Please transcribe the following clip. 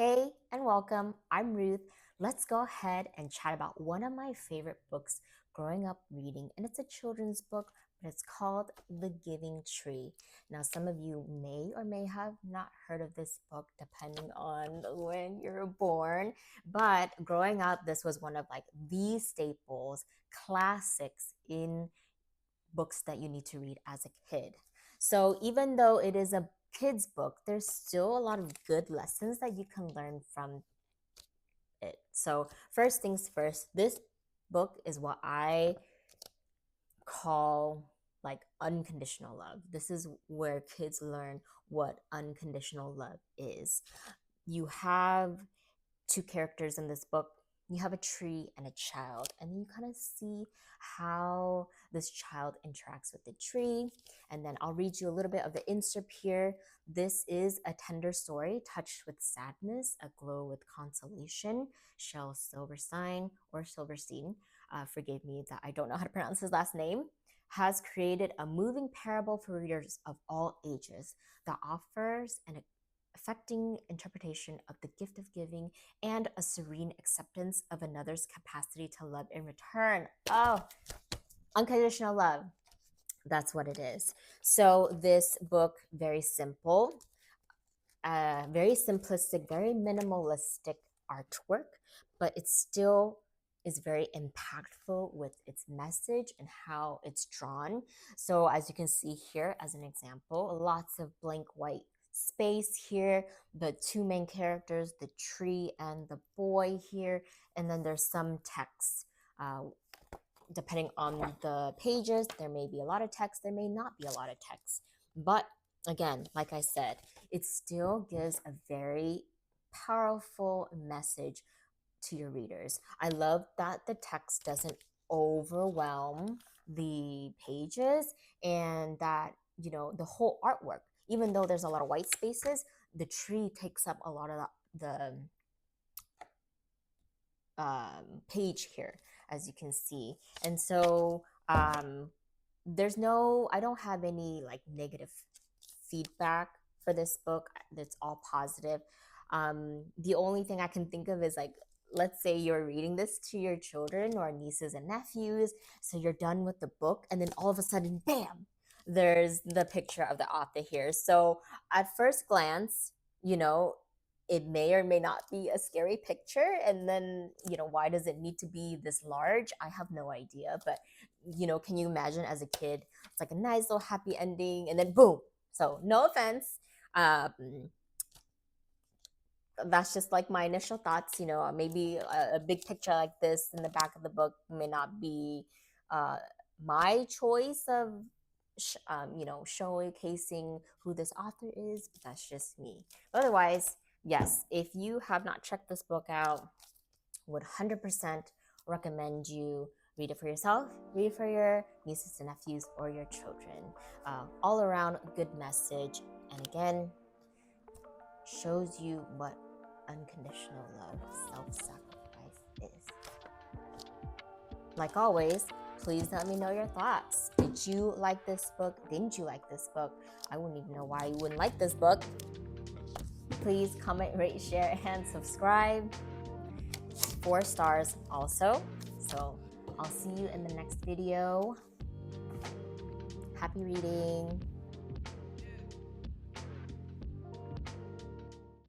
Hey, and welcome. I'm Ruth. Let's go ahead and chat about one of my favorite books growing up reading, and it's a children's book, but it's called The Giving Tree. Now, some of you may or may have not heard of this book depending on when you're born, but growing up, this was one of like the staples, classics in books that you need to read as a kid. So even though it is a kid's book, there's still a lot of good lessons that you can learn from it. So, first things first, this book is what I call like unconditional love. This is where kids learn what unconditional love is. You have two characters in this book. You have a tree and a child, and you kind of see how this child interacts with the tree. And then I'll read you a little bit of the insert here. This is a tender story touched with sadness, aglow with consolation. Shel Silverstein or Silverstein, forgive me that I don't know how to pronounce his last name, has created a moving parable for readers of all ages that offers an affecting interpretation of the gift of giving and a serene acceptance of another's capacity to love in return. Oh, unconditional love. That's what it is. So this book, very simple, very simplistic, very minimalistic artwork, but it still is very impactful with its message and how it's drawn. So as you can see here as an example, lots of blank white space here, the two main characters, the tree and the boy here, and then there's some text. Depending on the pages, there may be a lot of text, there may not be a lot of text. But again, like I said, it still gives a very powerful message to your readers. I love that the text doesn't overwhelm the pages and that, the whole artwork, even though there's a lot of white spaces, the tree takes up a lot of the page here, as you can see. And so I don't have any like negative feedback for this book. It's all positive. The only thing I can think of is like, let's say you're reading this to your children or nieces and nephews, so you're done with the book, and then all of a sudden, bam, there's the picture of the author here. So at first glance, you know, it may or may not be a scary picture. And then, why does it need to be this large? I have no idea. But, can you imagine as a kid, it's like a nice little happy ending and then boom. So no offense. That's just like my initial thoughts. Maybe a big picture like this in the back of the book may not be my choice of showcasing who this author is, but that's just me. Otherwise, yes, if you have not checked this book out, would 100% recommend you read it for yourself, read it for your nieces and nephews or your children. All around good message, and again, shows you what unconditional love, self-sacrifice is. Like always, please let me know your thoughts. Did you like this book? Didn't you like this book? I wouldn't even know why you wouldn't like this book. Please comment, rate, share, and subscribe. 4 stars also. So I'll see you in the next video. Happy reading.